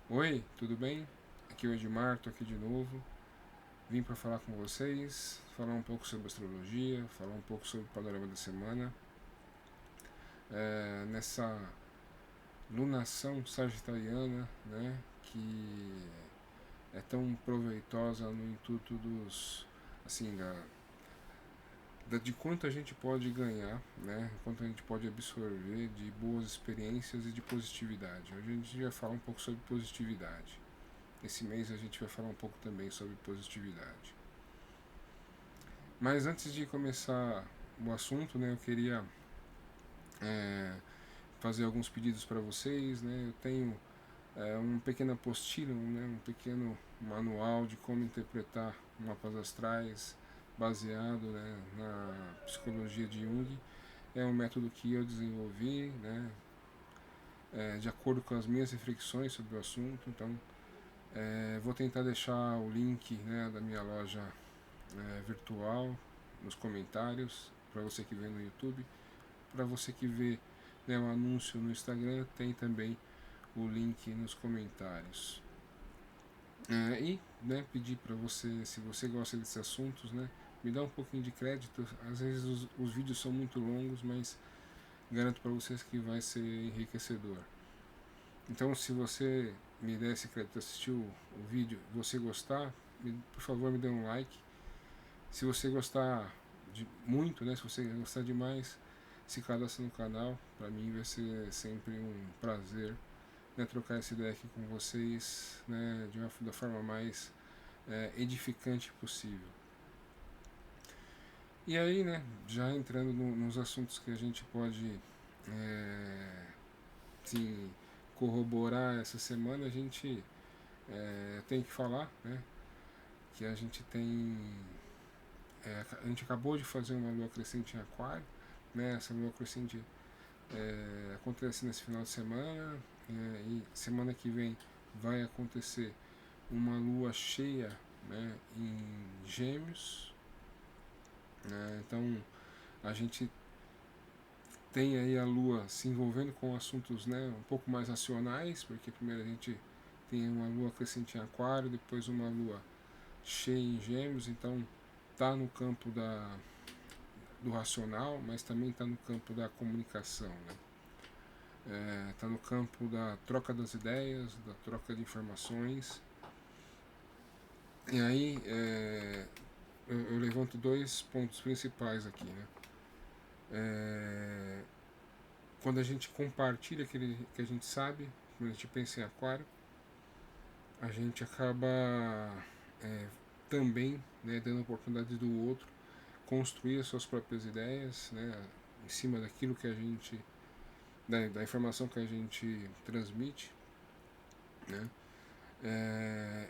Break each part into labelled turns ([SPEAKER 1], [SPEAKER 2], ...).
[SPEAKER 1] Oi, tudo bem? Aqui é o Edmar, tô aqui de novo. Vim para falar com vocês, falar um pouco sobre astrologia, falar um pouco sobre o panorama da semana. Nessa lunação sagitariana, né, que é tão proveitosa no intuito dos, assim, de quanto a gente pode ganhar, né, quanto a gente pode absorver de boas experiências e de positividade. Hoje a gente vai falar um pouco sobre positividade. Esse mês a gente vai falar um pouco também sobre positividade. Mas antes de começar o assunto, né, eu queria é, fazer alguns pedidos para vocês. Né? Eu tenho uma pequena apostila, né, um pequeno manual de como interpretar mapas astrais baseado, né, na psicologia de Jung. É um método que eu desenvolvi, né, de acordo com as minhas reflexões sobre o assunto. Então, vou tentar deixar o link, né, da minha loja virtual nos comentários para você que vê no YouTube. Para você que vê, né, o anúncio no Instagram, tem também o link nos comentários. E, né, pedir para você, se você gosta desses assuntos, né, me dá um pouquinho de crédito. Às vezes os vídeos são muito longos, mas garanto para vocês que vai ser enriquecedor. Então, se você me der esse crédito, assistir o vídeo, você gostar, por favor, me dê um like. Se você gostar de muito, né, se você gostar demais, se cadastre no canal. Para mim vai ser sempre um prazer, né, trocar essa ideia aqui com vocês, né, da forma mais edificante possível. E aí, né, já entrando nos assuntos que a gente pode sim, corroborar essa semana, a gente tem que falar, né, que a gente tem a gente acabou de fazer uma lua crescente em Aquário, né? Essa lua crescente acontece nesse final de semana, e semana que vem vai acontecer uma lua cheia, né, em Gêmeos, né? Então a gente tem aí a lua se envolvendo com assuntos, né, um pouco mais racionais, porque primeiro a gente tem uma lua crescente em Aquário, depois uma lua cheia em Gêmeos, então tá no campo do racional, mas também está no campo da comunicação, né? Está no campo da troca das ideias, da troca de informações. E aí eu levanto dois pontos principais aqui, né? É, quando a gente compartilha aquilo que a gente sabe, quando a gente pensa em aquário, a gente acaba é, também, né, dando oportunidade do outro construir as suas próprias ideias, né, em cima daquilo que a gente, da informação que a gente transmite, né? É,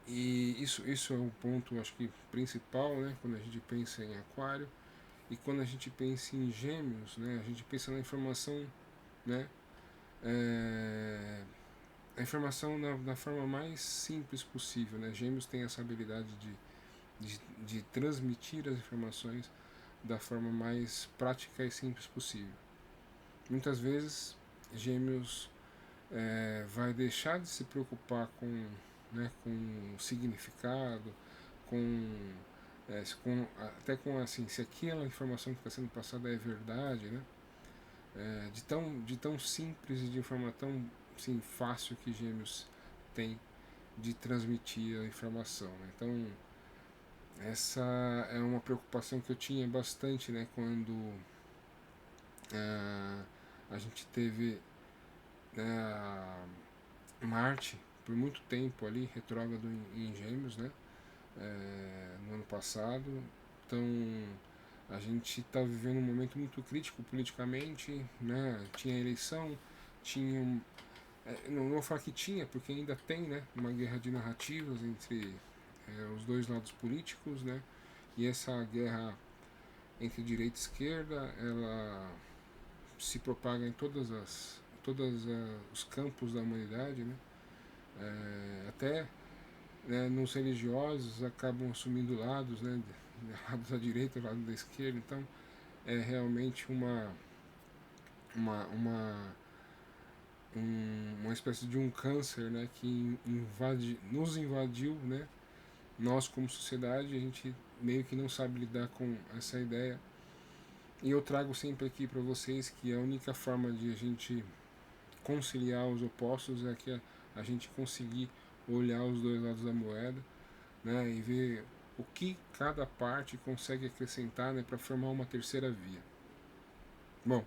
[SPEAKER 1] e isso é um ponto, acho que principal, né, quando a gente pensa em aquário. E quando a gente pensa em gêmeos, né, a gente pensa na informação, né, é, a informação da forma mais simples possível, né. Gêmeos tem essa habilidade de transmitir as informações da forma mais prática e simples possível. Muitas vezes gêmeos vai deixar de se preocupar com, né, com significado, com, até com assim, se aquela informação que está sendo passada é verdade, né? De tão simples e de forma tão assim, fácil que gêmeos tem de transmitir a informação. Né? Então, essa é uma preocupação que eu tinha bastante, né, quando a gente teve, né, Marte por muito tempo ali retrógrado em Gêmeos, né, no ano passado. Então a gente está vivendo um momento muito crítico politicamente, né? Tinha eleição, tinha não vou falar que tinha, porque ainda tem, né, uma guerra de narrativas entre os dois lados políticos, né? E essa guerra entre direita e esquerda, ela se propaga em todos os campos da humanidade, né? Até, né, nos religiosos acabam assumindo lados, né, lado da direita, lado da esquerda. Então é realmente uma uma espécie de um câncer, né, que nos invadiu, né, nós como sociedade, a gente meio que não sabe lidar com essa ideia. E eu trago sempre aqui para vocês que a única forma de a gente conciliar os opostos é que a gente conseguir olhar os dois lados da moeda, né, e ver o que cada parte consegue acrescentar, né, para formar uma terceira via. Bom,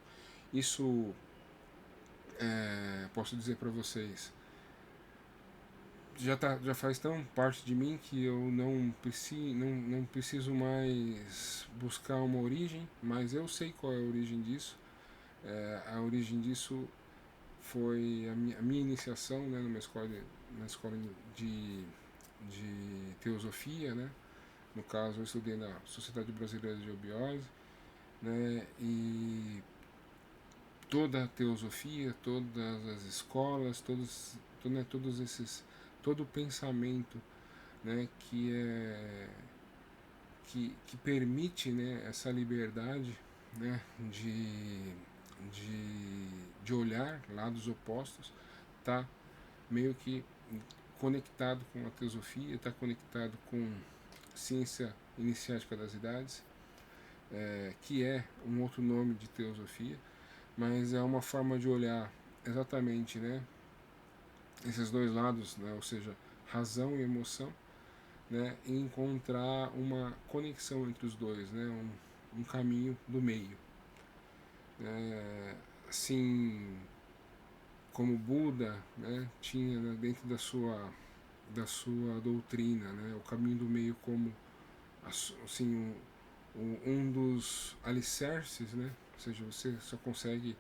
[SPEAKER 1] isso posso dizer para vocês, já faz tão parte de mim que eu não preciso mais buscar uma origem, mas eu sei qual é a origem disso. A origem disso foi a minha iniciação, né, na escola de teosofia, né? No caso, eu estudei na Sociedade Brasileira de Obiose, né? E toda a teosofia, todas as escolas, todos esses, todo o pensamento, né, que permite, né, essa liberdade, né, de olhar lados opostos, tá meio que conectado com a teosofia, está conectado com ciência iniciática das idades, que é um outro nome de teosofia, mas é uma forma de olhar exatamente, né, esses dois lados, né, ou seja, razão e emoção, né, e encontrar uma conexão entre os dois, né, um caminho do meio. Assim como Buda, né, tinha, né, dentro da sua doutrina, né, o caminho do meio como assim, um dos alicerces, né, ou seja, você só consegue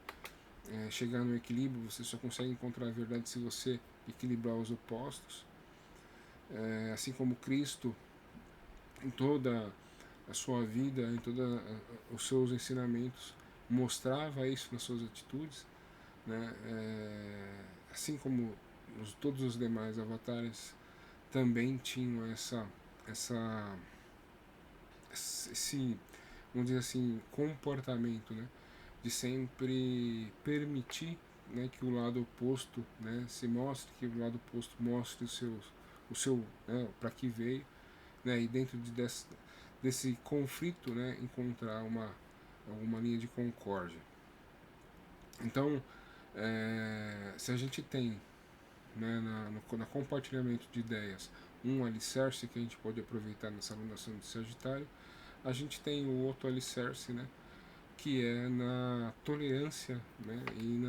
[SPEAKER 1] chegar no equilíbrio, você só consegue encontrar a verdade se você equilibrar os opostos. Assim como Cristo, em toda a sua vida, em todos os seus ensinamentos, mostrava isso nas suas atitudes, né? Assim como todos os demais avatares também tinham esse, vamos dizer assim, comportamento, né, de sempre permitir, né, que o lado oposto, né, se mostre, que o lado oposto mostre o seu, né, para que veio, né, e dentro desse conflito, né, encontrar alguma linha de concórdia. Então, se a gente tem, né, na compartilhamento de ideias, um alicerce que a gente pode aproveitar nessa alunação de Sagitário, a gente tem o outro alicerce, né, que é na tolerância, né, e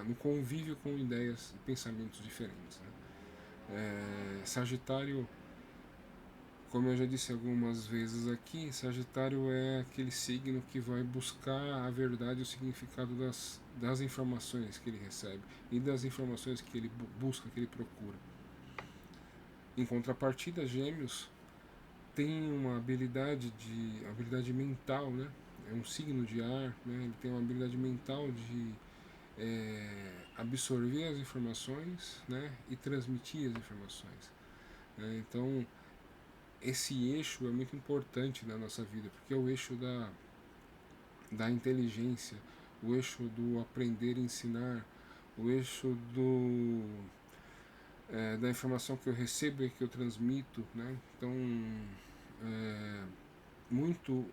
[SPEAKER 1] no convívio com ideias e pensamentos diferentes. Né. Sagitário, como eu já disse algumas vezes aqui, Sagitário é aquele signo que vai buscar a verdade e o significado das informações que ele recebe e das informações que ele busca, que ele procura. Em contrapartida, Gêmeos tem uma habilidade mental, né? É um signo de ar, né? Ele tem uma habilidade mental de absorver as informações, né? E transmitir as informações. Né? Então, esse eixo é muito importante na nossa vida, porque é o eixo da inteligência, o eixo do aprender e ensinar, o eixo da informação que eu recebo e que eu transmito, né? Então, muito,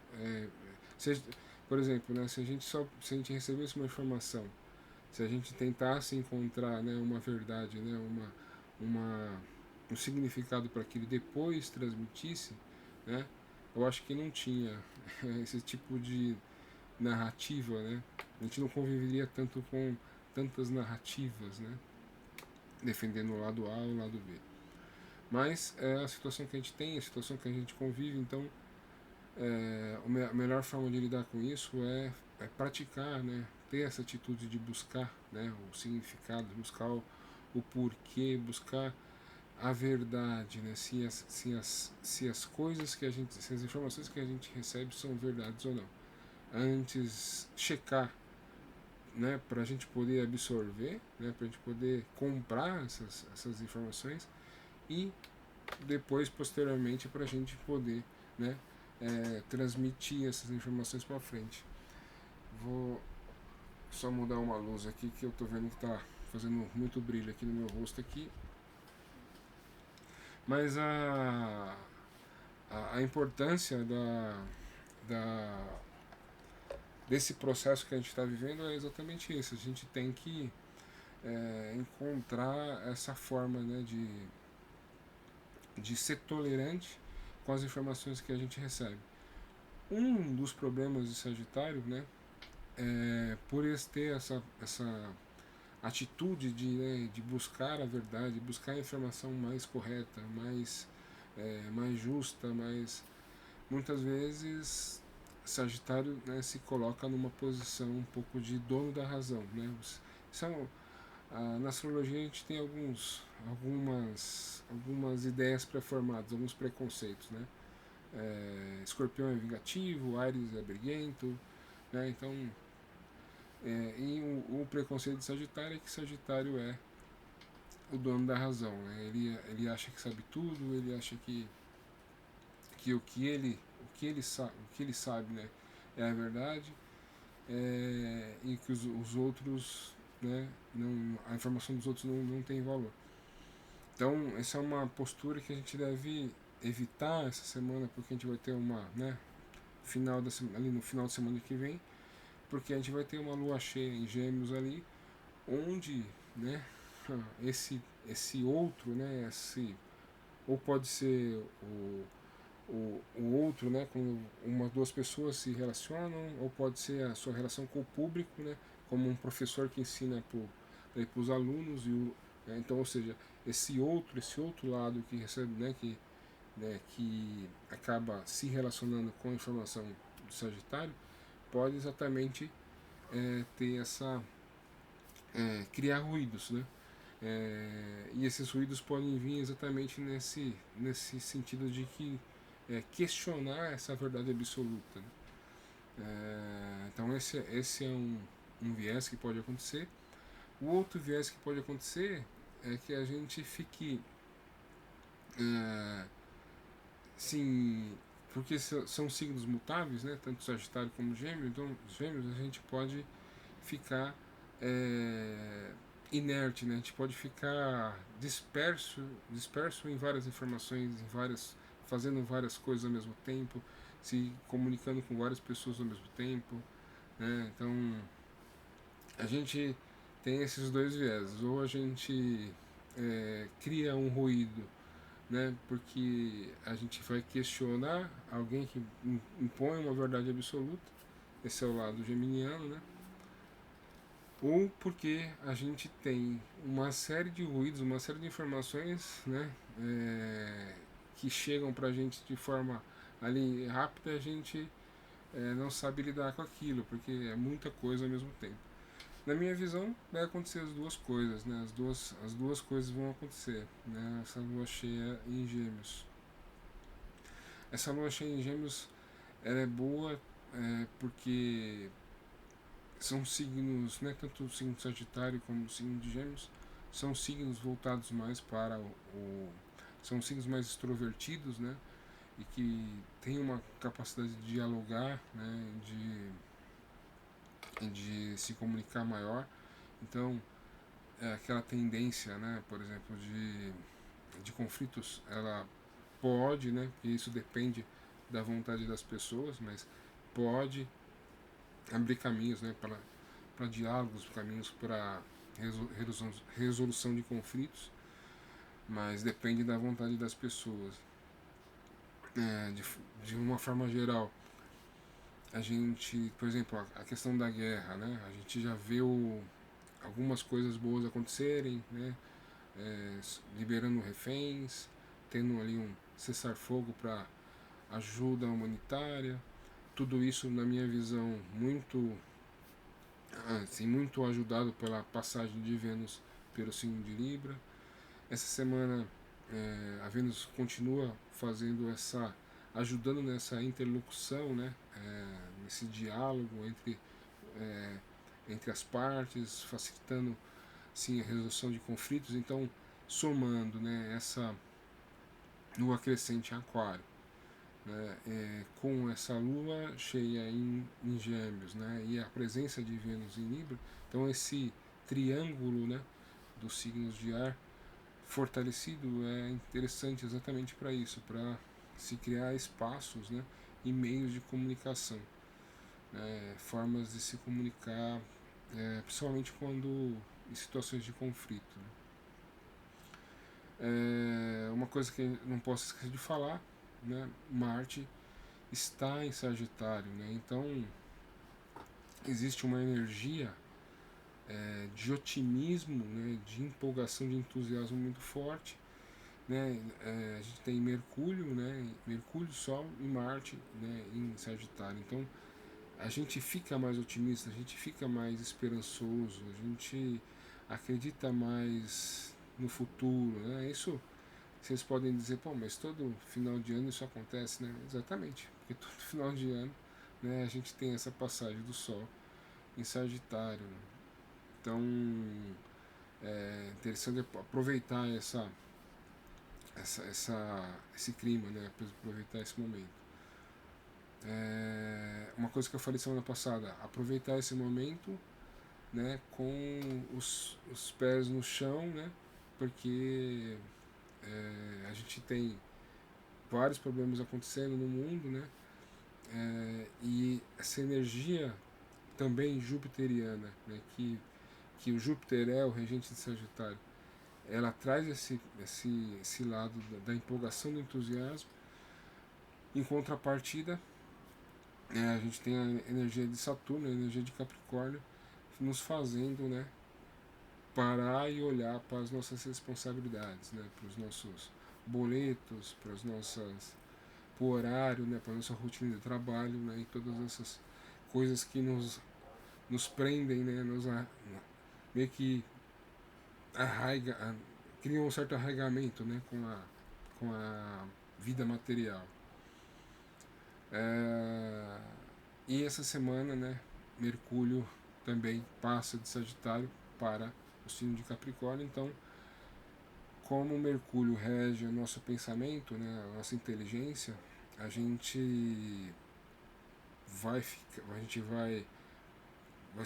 [SPEAKER 1] se, por exemplo, né, se a gente recebesse uma informação, se a gente tentasse encontrar, né, uma verdade, né, um significado para aquilo e depois transmitisse, né, eu acho que não tinha esse tipo de narrativa, né? A gente não conviveria tanto com tantas narrativas, né? Defendendo o lado A ou o lado B. Mas é a situação que a gente tem, a situação que a gente convive, então a melhor forma de lidar com isso é praticar, né? Ter essa atitude de buscar, né, o significado, buscar o porquê, buscar a verdade, né? Se as coisas que se as informações que a gente recebe são verdades ou não. Antes checar, né, para a gente poder absorver, né, para a gente poder comprar essas informações e depois, posteriormente, para a gente poder, né, transmitir essas informações para frente. Vou Só mudar uma luz aqui que eu tô vendo que tá fazendo muito brilho aqui no meu rosto aqui. Mas a importância da, desse processo que a gente está vivendo é exatamente isso. A gente tem que encontrar essa forma, né, de ser tolerante com as informações que a gente recebe. Um dos problemas de Sagitário, né, por eles ter essa atitude de buscar a verdade, buscar a informação mais correta, mais justa, muitas vezes Sagitário, né, se coloca numa posição um pouco de dono da razão, né? São, na astrologia a gente tem algumas ideias pré-formadas, alguns preconceitos, né? Escorpião é vingativo, Áries é briguento, né? Então, e o preconceito de Sagitário é que Sagitário é o dono da razão, né? Ele acha que sabe tudo, ele acha que o que ele sabe, né, é a verdade, e que os outros, né, não, a informação dos outros não tem valor. Então, essa é uma postura que a gente deve evitar essa semana, porque a gente vai ter uma, né, ali no final de semana que vem, porque a gente vai ter uma lua cheia em Gêmeos ali, onde, né, esse outro, né, ou pode ser o outro, né, quando duas pessoas se relacionam, ou pode ser a sua relação com o público, né, como um professor que ensina para os alunos, então, ou seja, esse outro lado que recebe, que acaba se relacionando com a informação do Sagitário, pode exatamente ter criar ruídos, né? E esses ruídos podem vir exatamente nesse sentido de que questionar essa verdade absoluta, né? Então esse é um viés que pode acontecer. O outro viés que pode acontecer é que a gente fique sim, porque são signos mutáveis, né? Tanto Sagitário como Gêmeos, então Gêmeos a gente pode ficar inerte, né? A gente pode ficar disperso em várias informações, fazendo várias coisas ao mesmo tempo, se comunicando com várias pessoas ao mesmo tempo, né? Então a gente tem esses dois viéses, ou a gente cria um ruído, né? Porque a gente vai questionar alguém que impõe uma verdade absoluta, esse é o lado geminiano, né? Ou porque a gente tem uma série de ruídos, uma série de informações, né, que chegam para a gente de forma ali rápida, a gente não sabe lidar com aquilo, porque é muita coisa ao mesmo tempo. Na minha visão, vai acontecer as duas coisas, né? As duas coisas vão acontecer, né? Essa lua cheia em Gêmeos. Essa lua cheia em Gêmeos, ela é boa porque são signos, né, tanto o signo Sagitário como o signo de Gêmeos, são signos voltados mais para são signos mais extrovertidos, né, e que têm uma capacidade de dialogar, né, de se comunicar maior. Então, aquela tendência, né, por exemplo, de conflitos, ela pode, né, porque isso depende da vontade das pessoas, mas pode abrir caminhos, né, para diálogos, caminhos para resolução de conflitos, mas depende da vontade das pessoas. De uma forma geral, a gente, por exemplo, a questão da guerra, né, a gente já viu algumas coisas boas acontecerem, né, liberando reféns, tendo ali um cessar-fogo para ajuda humanitária, tudo isso, na minha visão, muito ajudado pela passagem de Vênus pelo signo de Libra. Essa semana a Vênus continua fazendo ajudando nessa interlocução, né, nesse diálogo entre as partes, facilitando sim a resolução de conflitos. Então, somando, né, essa lua crescente em Aquário né, com essa lua cheia em Gêmeos, né, e a presença de Vênus em Libra, então esse triângulo, né, dos signos de ar fortalecido é interessante exatamente para isso, para se criar espaços, né, e meios de comunicação, formas de se comunicar, principalmente quando em situações de conflito. Né. Uma coisa que não posso esquecer de falar, né, Marte está em Sagitário, né, então existe uma energia de otimismo, né, de empolgação, de entusiasmo muito forte, né, a gente tem Mercúrio, né, Mercúrio, Sol e Marte, né, em Sagitário. Então a gente fica mais otimista, a gente fica mais esperançoso, a gente acredita mais no futuro, né? Isso vocês podem dizer, pô, mas todo final de ano isso acontece, né? Exatamente, porque todo final de ano, né, a gente tem essa passagem do Sol em Sagitário. Né? Então é interessante aproveitar esse clima, né? Aproveitar esse momento. Uma coisa que eu falei semana passada, aproveitar esse momento, né, com os pés no chão, né, porque a gente tem vários problemas acontecendo no mundo, né, e essa energia também jupiteriana, né, que o Júpiter é o regente de Sagitário, ela traz esse lado da empolgação, do entusiasmo. Em contrapartida, a gente tem a energia de Saturno, a energia de Capricórnio, nos fazendo, né, parar e olhar para as nossas responsabilidades, né, para os nossos boletos, para o horário, né, para a nossa rotina de trabalho, né, e todas essas coisas que nos prendem, né, meio que arraiga, criam um certo arraigamento, né, com a vida material. E essa semana, né, Mercúrio também passa de Sagitário para o signo de Capricórnio, então como o Mercúrio rege o nosso pensamento, né, a nossa inteligência, a gente vai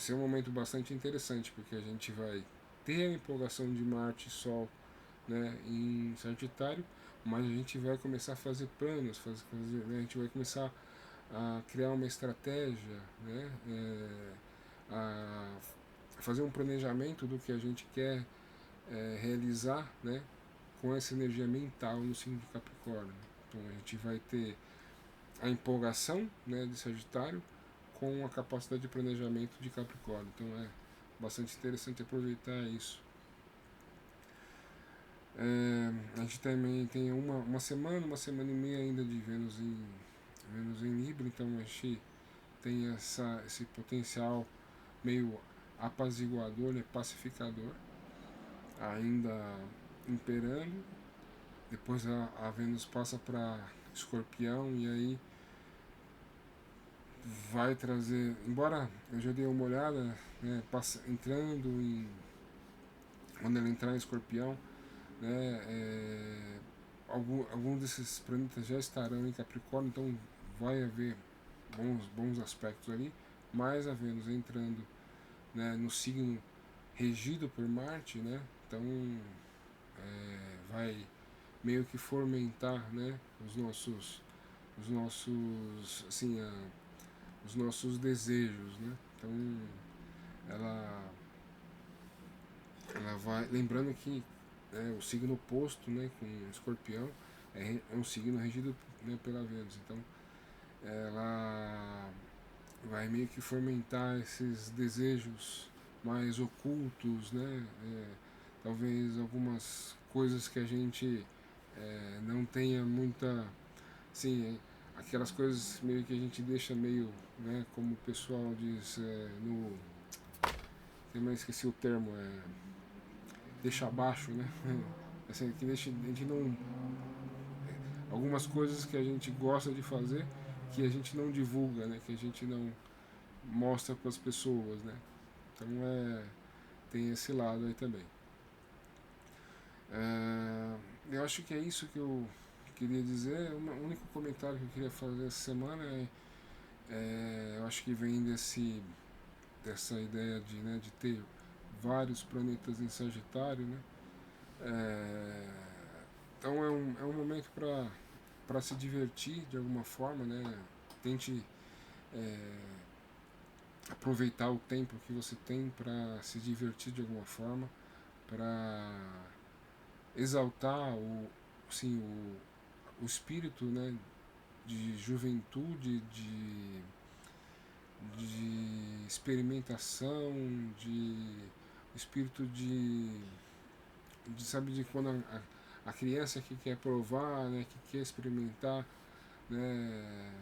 [SPEAKER 1] ser um momento bastante interessante, porque a gente vai ter a empolgação de Marte e Sol, né, em Sagitário, mas a gente vai começar a fazer planos, né, a gente vai começar a criar uma estratégia, né, a fazer um planejamento do que a gente quer realizar, né, com essa energia mental no signo de Capricórnio. Então a gente vai ter a empolgação, né, de Sagitário com a capacidade de planejamento de Capricórnio. Então é bastante interessante aproveitar isso. A gente também tem uma semana e meia ainda de Vênus em Libra, então a gente tem esse potencial meio apaziguador, né, pacificador, ainda imperando. Depois a Vênus passa para Escorpião e aí vai trazer, embora eu já dei uma olhada, né, entrando em, quando ela entrar em Escorpião, né, alguns desses planetas já estarão em Capricórnio, então vai haver bons aspectos ali, mas a Vênus entrando, né, no signo regido por Marte, né, então vai meio que fomentar, né, assim, os nossos desejos, né, então ela ela vai, lembrando que o signo oposto, né, com Escorpião, é um signo regido, né, pela Vênus, então ela vai meio que fomentar esses desejos mais ocultos, né, talvez algumas coisas que a gente não tenha muita, assim, aquelas coisas meio que a gente deixa meio, né, como o pessoal diz, eu não esqueci o termo, deixa abaixo, né? Assim, que deixa, a gente não, algumas coisas que a gente gosta de fazer que a gente não divulga, né? Que a gente não mostra para as pessoas, né? Então tem esse lado aí também. Eu acho que é isso que queria dizer, o único comentário que eu queria fazer essa semana eu acho que vem dessa ideia de ter vários planetas em Sagitário, né? É, então é um momento para se divertir de alguma forma, né? Tente é, aproveitar o tempo que você tem para se divertir de alguma forma, para exaltar assim, o espírito, né, de juventude, de experimentação, de espírito sabe, de quando a criança que quer provar, né, que quer experimentar, né,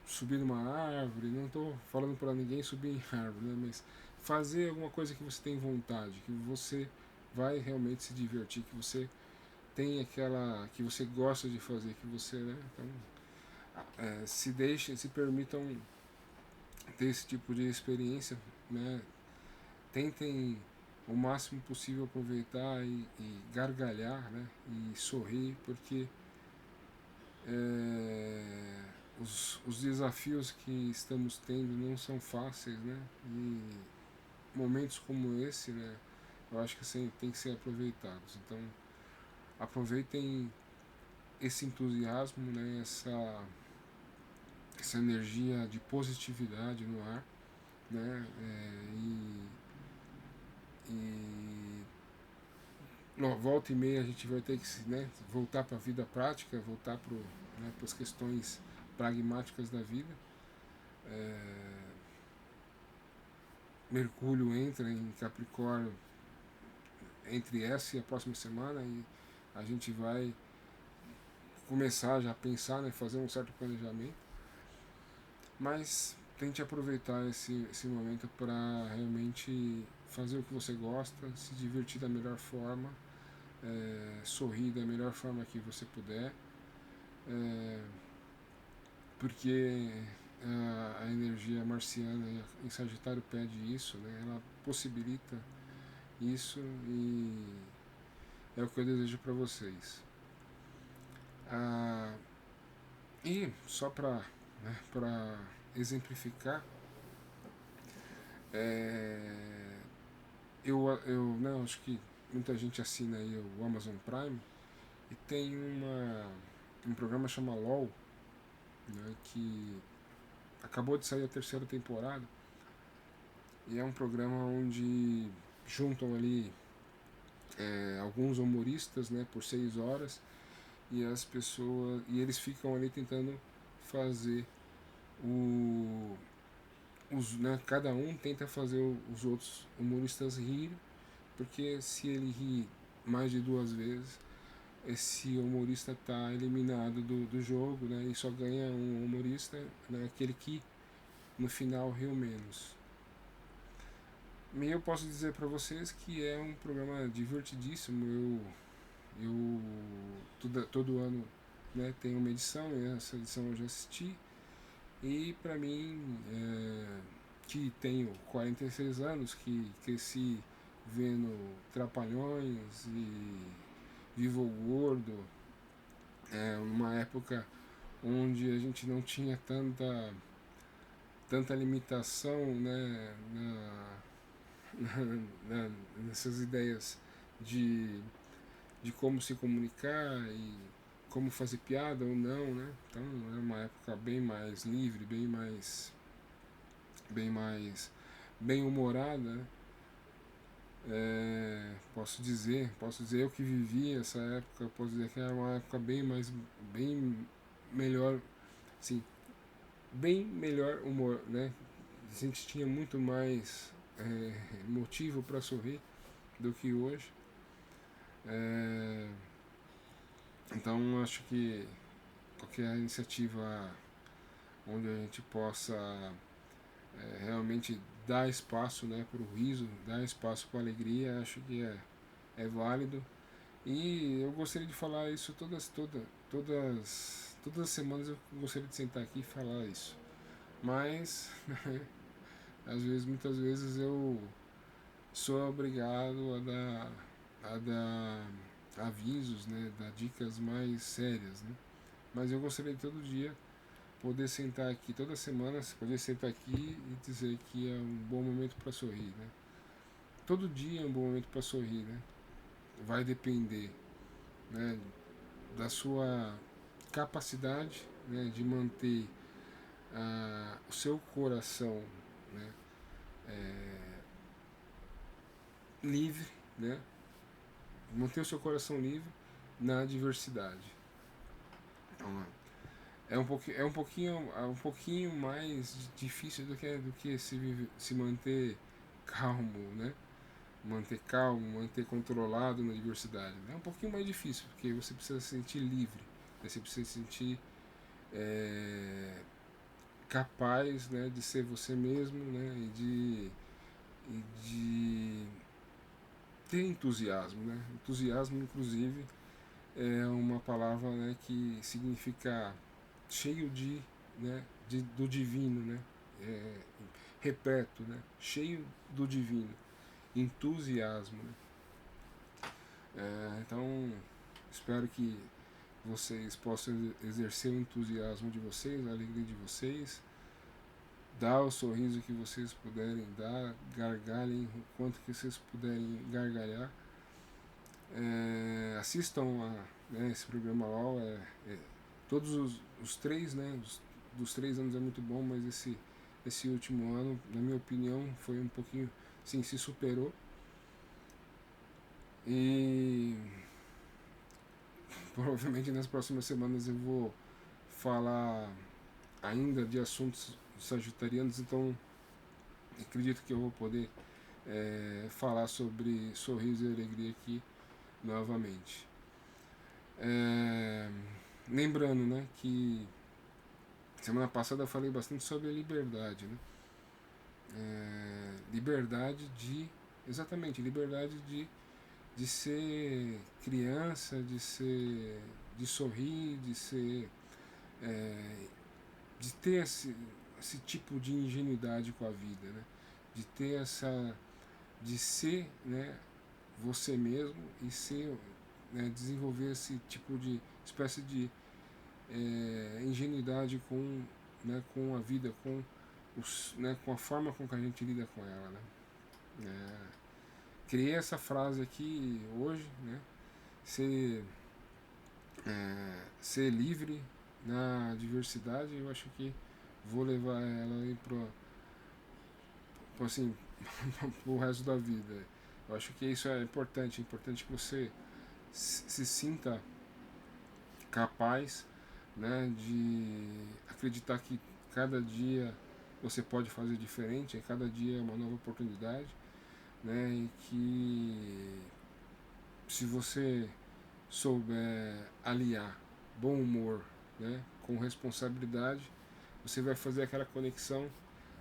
[SPEAKER 1] subir numa árvore, não estou falando para ninguém subir em árvore, né, mas fazer alguma coisa que você tem vontade, que você vai realmente se divertir, que você tem aquela que você gosta de fazer, que você, né, então se permitam ter esse tipo de experiência, né, tentem o máximo possível aproveitar e gargalhar, né, e sorrir, porque os desafios que estamos tendo não são fáceis, né, e momentos como esse, né, eu acho que assim, tem que ser aproveitados. Então aproveitem esse entusiasmo, né, essa energia de positividade no ar, né, e volta e meia a gente vai ter que, né, voltar para a vida prática, voltar para, né, as questões pragmáticas da vida. Mercúrio entra em Capricórnio entre essa e a próxima semana e a gente vai começar já a pensar, né, fazer um certo planejamento, mas tente aproveitar esse momento para realmente fazer o que você gosta, se divertir da melhor forma, sorrir da melhor forma que você puder, é, porque a energia marciana em Sagitário pede isso, né? Ela possibilita isso e é o que eu desejo para vocês. Ah, e só para, né, para exemplificar, é, né, acho que muita gente assina aí o Amazon Prime e tem um programa chamado LOL, né, que acabou de sair a terceira temporada e é um programa onde juntam ali alguns humoristas, né, por 6 horas e as pessoas e eles ficam ali tentando fazer o né, cada um tenta fazer os outros humoristas rirem, porque se ele ri mais de 2 vezes esse humorista está eliminado do jogo, né, e só ganha um humorista, né, aquele que no final riu menos. E eu posso dizer para vocês que é um programa divertidíssimo. Eu todo ano, né, tem uma edição, e essa edição eu já assisti. E para mim, que tenho 46 anos, que cresci vendo Trapalhões e Vivo o Gordo, numa época onde a gente não tinha tanta limitação, né, nessas ideias de, de como se comunicar e como fazer piada ou não, né? Então é uma época bem mais livre, bem mais bem humorada, né? Posso dizer eu que vivi essa época, posso dizer que era uma época bem melhor, sim, bem melhor humor, né? A gente tinha muito mais motivo para sorrir do que hoje. É, então acho que qualquer iniciativa onde a gente possa realmente dar espaço, né, para o riso, dar espaço para a alegria, acho que é válido. E eu gostaria de falar isso todas as semanas eu gostaria de sentar aqui e falar isso. Mas muitas vezes eu sou obrigado a dar avisos, né, dar dicas mais sérias, né? mas eu gostaria de todo dia poder sentar aqui, toda semana, poder sentar aqui e dizer que é um bom momento para sorrir, né? Todo dia é um bom momento para sorrir, né? Vai depender, né, da sua capacidade, né, de manter o seu coração, né, livre, né, manter o seu coração livre na adversidade. Então, é um pouquinho mais difícil do que se manter calmo, né? Manter calmo, manter controlado na adversidade. É um pouquinho mais difícil, porque você precisa se sentir livre, né? Você precisa se sentir capaz, né, de ser você mesmo, né, e de ter entusiasmo, né? Entusiasmo, inclusive, é uma palavra, né, que significa cheio de, né, do divino, né? É, repleto, né? Cheio do divino, entusiasmo, né? Então, espero que vocês possam exercer o entusiasmo de vocês, a alegria de vocês, dar o sorriso que vocês puderem dar, gargalhem o quanto que vocês puderem gargalhar. Assistam né, esse programa LOL, todos os três, né, dos 3 anos é muito bom, mas esse último ano, na minha opinião, foi um pouquinho, sim, se superou. E provavelmente nas próximas semanas eu vou falar ainda de assuntos sagitarianos, então acredito que eu vou poder falar sobre sorriso e alegria aqui novamente. Lembrando, né, que semana passada eu falei bastante sobre a liberdade, né? Liberdade de, exatamente, liberdade de ser criança, de sorrir, de ter esse tipo de ingenuidade com a vida, né? De ter de ser, né, você mesmo e ser, né, desenvolver esse tipo de espécie de ingenuidade com a vida, com a forma com que a gente lida com ela, né? Criei essa frase aqui hoje, né? Ser, ser livre na diversidade, eu acho que vou levar ela aí assim, pro resto da vida. Eu acho que isso é importante que você se sinta capaz, né, de acreditar que cada dia você pode fazer diferente, cada dia é uma nova oportunidade, né, e que se você souber aliar bom humor, né, com responsabilidade, você vai fazer aquela conexão,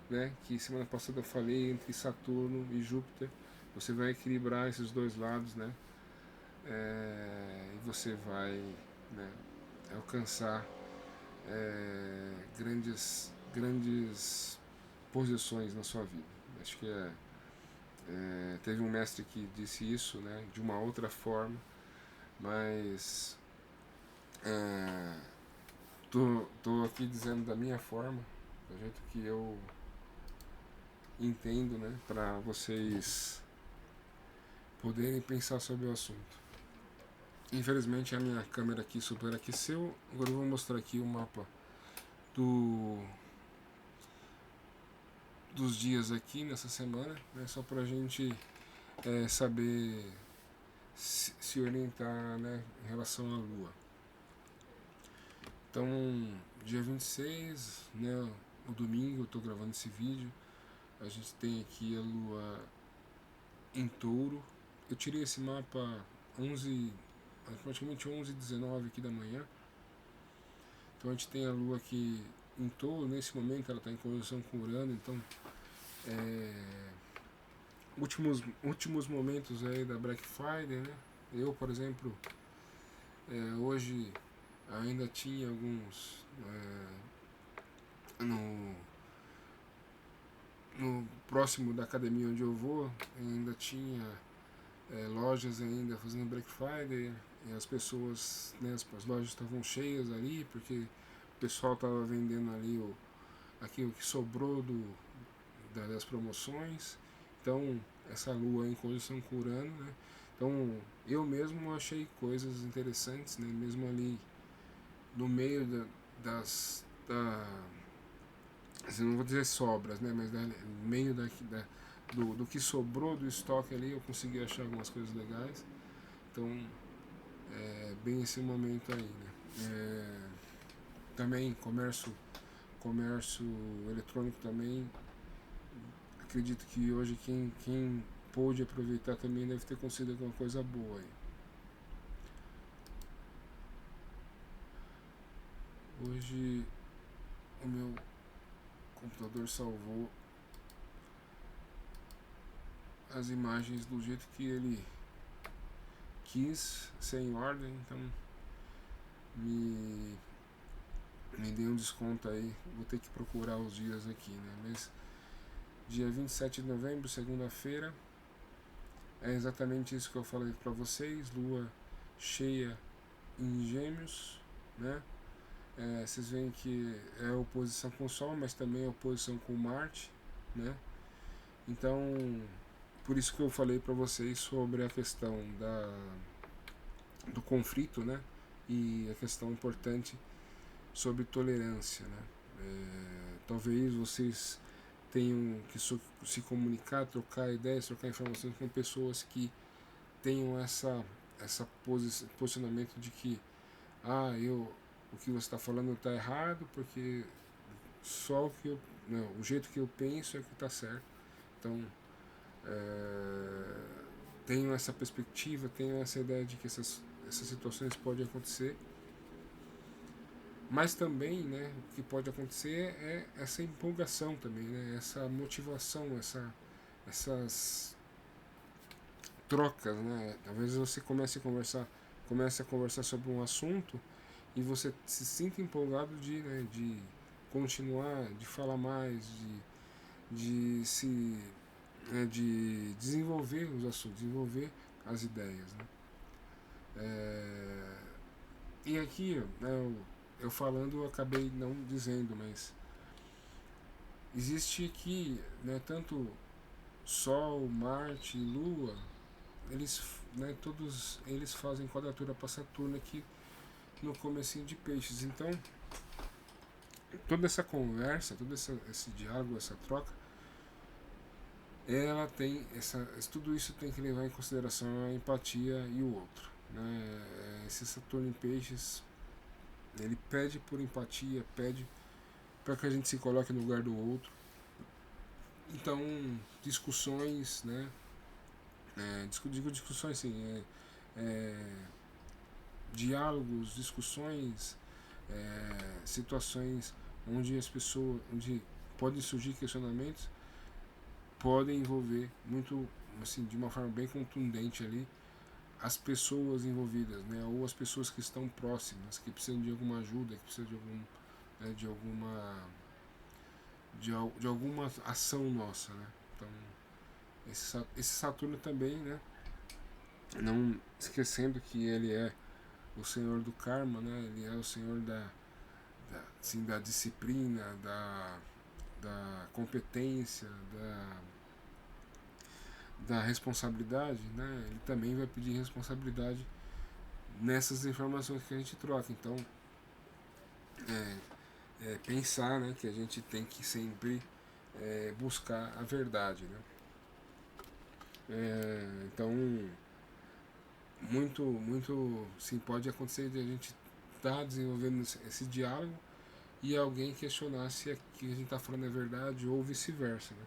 [SPEAKER 1] né, que semana passada eu falei entre Saturno e Júpiter. Você vai equilibrar esses dois lados, né, e você vai, né, alcançar grandes posições na sua vida. Acho que teve um mestre que disse isso, né, de uma outra forma, mas tô aqui dizendo da minha forma, do jeito que eu entendo, né, para vocês poderem pensar sobre o assunto. Infelizmente a minha câmera aqui superaqueceu. Agora eu vou mostrar aqui o mapa do dos dias aqui nessa semana, né, só para a gente saber se orientar, né, em relação à Lua. Então, dia 26, né, o domingo, eu estou gravando esse vídeo, a gente tem aqui a Lua em Touro. Eu tirei esse mapa praticamente 11h19 aqui da manhã. Então a gente tem a Lua aqui em Touro, nesse momento ela está em conjunção com Urano, então últimos momentos aí da Black Friday, né? Eu, por exemplo, hoje ainda tinha alguns no próximo da academia onde eu vou, ainda tinha lojas ainda fazendo Black Friday, e as pessoas, né, as lojas estavam cheias ali, porque o pessoal estava vendendo ali aquilo que sobrou das promoções. Então, essa lua em conjunção com Urano, né? Então, eu mesmo achei coisas interessantes, né? Mesmo ali no meio assim, não vou dizer sobras, né? Mas no meio do que sobrou do estoque ali, eu consegui achar algumas coisas legais. Então, bem esse momento aí, né? Também comércio eletrônico também. Acredito que hoje quem pôde aproveitar também deve ter conseguido alguma coisa boa aí. Hoje o meu computador salvou as imagens do jeito que ele quis, sem ordem, então me, me deu um desconto aí. Vou ter que procurar os dias aqui, né? Mas dia 27 de novembro, segunda-feira, é exatamente isso que eu falei para vocês. Lua cheia em Gêmeos, né? Vocês veem que é oposição com o Sol, mas também é oposição com Marte, né? Então, por isso que eu falei para vocês sobre a questão do conflito, né? E a questão importante sobre tolerância, né? Talvez vocês tenham que se comunicar, trocar ideias, trocar informações com pessoas que tenham essa posicionamento de que o que você está falando está errado porque só o que o jeito que eu penso é que está certo. Então, tenho essa perspectiva, tenho essa ideia de que essas situações podem acontecer, mas também, né, o que pode acontecer é essa empolgação também, né, essa motivação, essas trocas, né? Às vezes você comece a conversar sobre um assunto e você se sinta empolgado de continuar, de falar mais, de desenvolver os assuntos, desenvolver as ideias, né? E aqui, né, eu falando, eu acabei não dizendo, mas existe aqui, né, tanto Sol, Marte e Lua, eles, né, todos eles fazem quadratura para Saturno aqui no comecinho de Peixes. Então, toda essa conversa, todo esse diálogo, essa troca, ela tem tudo isso tem que levar em consideração a empatia e o outro, né? Esse Saturno em Peixes, ele pede por empatia, pede para que a gente se coloque no lugar do outro. Então, discussões, né? Digo discussões assim, diálogos, discussões, situações onde podem surgir questionamentos, podem envolver muito, assim, de uma forma bem contundente ali, as pessoas envolvidas, né, ou as pessoas que estão próximas, que precisam de alguma ajuda, que precisam de alguma ação nossa, né? Então, esse Saturno também, né, não esquecendo que ele é o senhor do karma, né? Ele é o senhor assim, da disciplina, da competência, da responsabilidade, né? Ele também vai pedir responsabilidade nessas informações que a gente troca. Então, pensar, né, que a gente tem que sempre buscar a verdade, né? Então, muito sim, pode acontecer de a gente estar desenvolvendo esse diálogo e alguém questionar se o que a gente está falando é verdade ou vice-versa, né?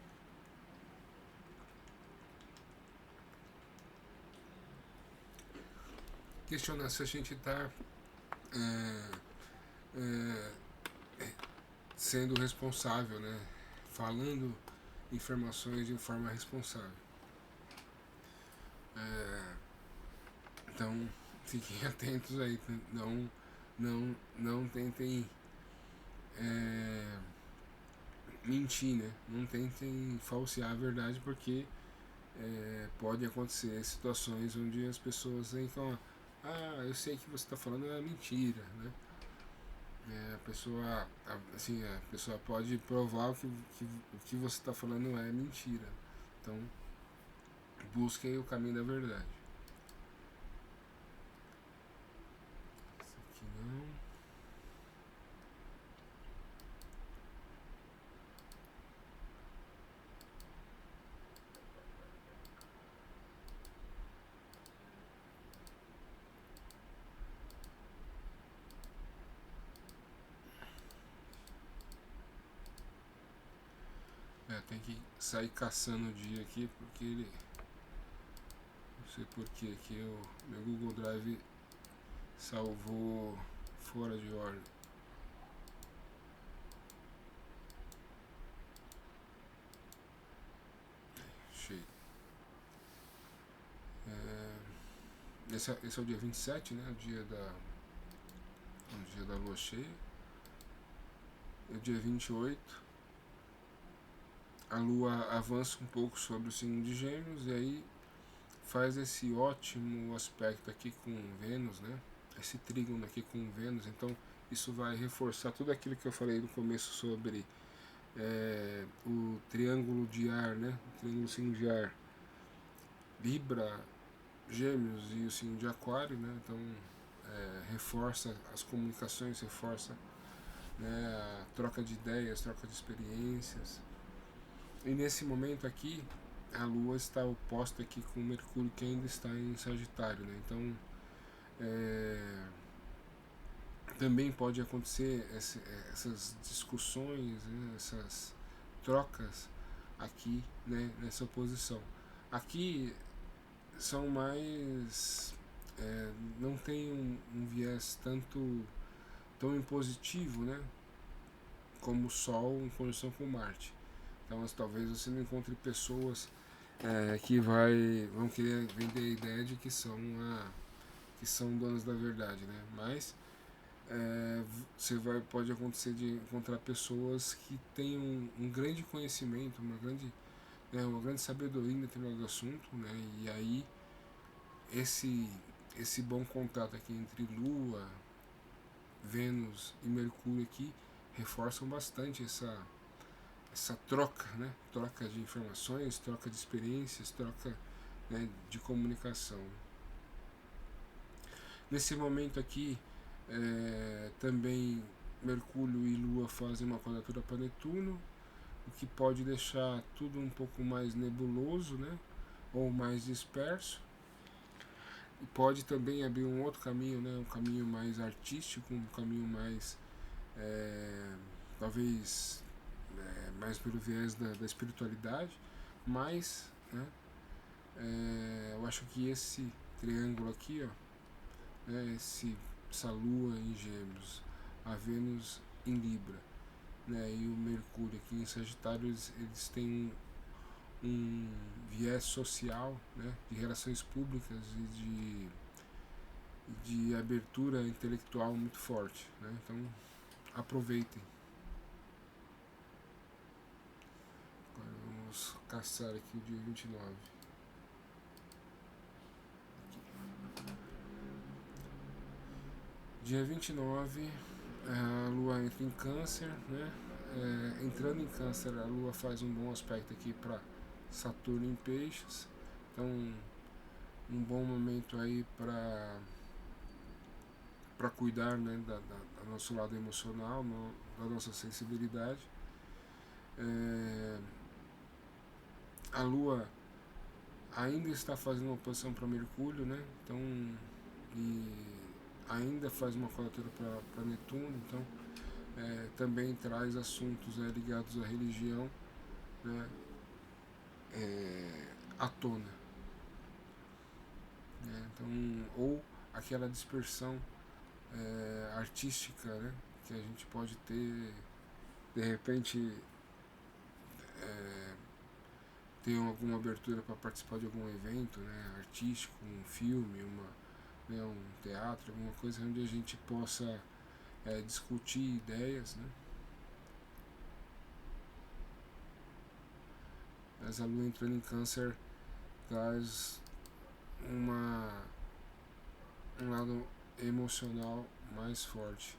[SPEAKER 1] Questionar se a gente está sendo responsável, né? Falando informações de forma responsável. Então, fiquem atentos aí, não tentem mentir, né? Não tentem falsear a verdade, porque pode acontecer situações onde as pessoas ficam, eu sei que você está falando é mentira, né? A pessoa pode provar o que você está falando é mentira. Então, busquem o caminho da verdade. Esse aqui não. Tem que sair caçando o dia aqui porque ele. Não sei porquê que meu Google Drive salvou fora de ordem. Cheio. Esse é o dia 27, né? O dia da lua cheia. É o dia 28. A lua avança um pouco sobre o signo de Gêmeos e aí faz esse ótimo aspecto aqui com Vênus, né? Esse trígono aqui com Vênus. Então isso vai reforçar tudo aquilo que eu falei no começo sobre o triângulo de ar, né? O triângulo signo de ar, Libra, Gêmeos e o signo de Aquário, né? Então reforça as comunicações, reforça, né, a troca de ideias, troca de experiências. E nesse momento aqui, a Lua está oposta aqui com o Mercúrio, que ainda está em Sagitário, né? Então, também pode acontecer essas discussões, né, essas trocas aqui, né, nessa oposição. Aqui são mais, não tem um viés tão impositivo, né, como o Sol em conjunção com Marte. Então, talvez você não encontre pessoas que vão querer vender a ideia de que são donas da verdade, né? Mas pode acontecer de encontrar pessoas que têm um grande conhecimento, uma grande sabedoria em determinado assunto, né? E aí esse bom contato aqui entre Lua, Vênus e Mercúrio aqui reforçam bastante essa troca, né? Troca de informações, troca de experiências, troca, né, de comunicação. Nesse momento aqui, também Mercúrio e Lua fazem uma quadratura para Netuno, o que pode deixar tudo um pouco mais nebuloso, né? Ou mais disperso. E pode também abrir um outro caminho, né? Um caminho mais artístico, um caminho mais, talvez, mais pelo viés da espiritualidade, mas, né, eu acho que esse triângulo aqui, ó, né, essa lua em Gêmeos, a Vênus em Libra, né, e o Mercúrio aqui em Sagitário, eles têm um viés social, né, de relações públicas e de abertura intelectual muito forte, né? Então aproveitem. Agora vamos caçar aqui o dia 29. Dia 29, a Lua entra em Câncer, né? Entrando em Câncer, a Lua faz um bom aspecto aqui para Saturno em Peixes. Então, um bom momento aí para cuidar, né, do nosso lado emocional, da nossa sensibilidade. A Lua ainda está fazendo uma oposição para Mercúrio, né? Então, e ainda faz uma quadratura para Netuno, então também traz assuntos ligados à religião, né, à tona, né? Então, ou aquela dispersão artística, né, que a gente pode ter, de repente ter alguma abertura para participar de algum evento, né, artístico, um filme, um teatro, alguma coisa onde a gente possa discutir ideias, né? Mas a Lua entrando em Câncer traz um lado emocional mais forte.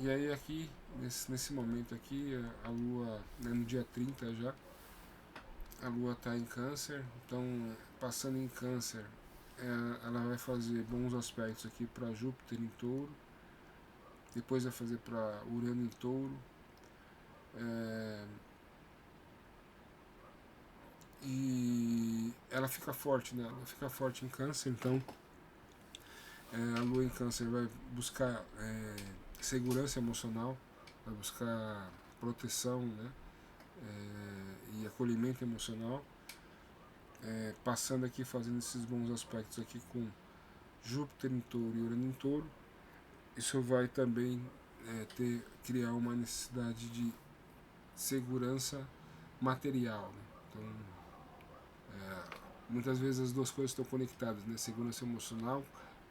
[SPEAKER 1] E aí aqui, nesse momento aqui, a Lua, né, no dia 30 já, a Lua está em Câncer, então passando em Câncer, ela vai fazer bons aspectos aqui para Júpiter em Touro, depois vai fazer para Urano em Touro, e ela fica forte, né? Ela fica forte em Câncer, então a Lua em Câncer vai buscar segurança emocional, vai buscar proteção, né? E acolhimento emocional, passando aqui, fazendo esses bons aspectos aqui com Júpiter em Touro e Urano em Touro. Isso vai também criar uma necessidade de segurança material, né? Então, muitas vezes as duas coisas estão conectadas, né? Segurança emocional